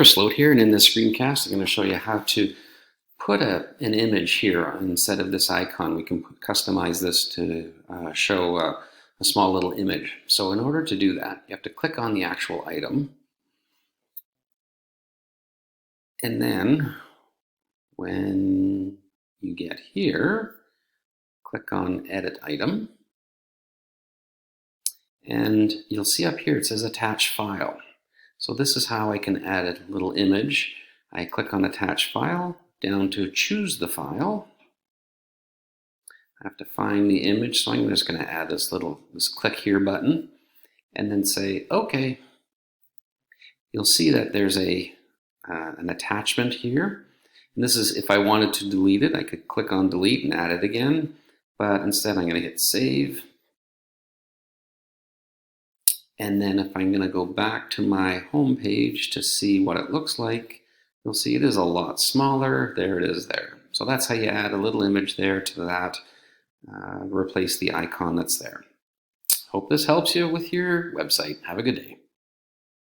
Chris Lote here, and in this screencast I'm going to show you how to put an image here instead of this icon. We can customize this to show a small little image. So in order to do that, you have to click on the actual item, and then when you get here, click on Edit Item, and you'll see up here it says Attach File. So this is how I can add a little image. I click on Attach File, down to Choose the File. I have to find the image, so I'm just going to add this Click Here button, and then say OK. You'll see that there's an attachment here. And this is, if I wanted to delete it, I could click on Delete and add it again, but instead I'm going to hit Save. And then if I'm going to go back to my home page to see what it looks like, you'll see it is a lot smaller. There it is there. So that's how you add a little image there to that, replace the icon that's there. Hope this helps you with your website. Have a good day.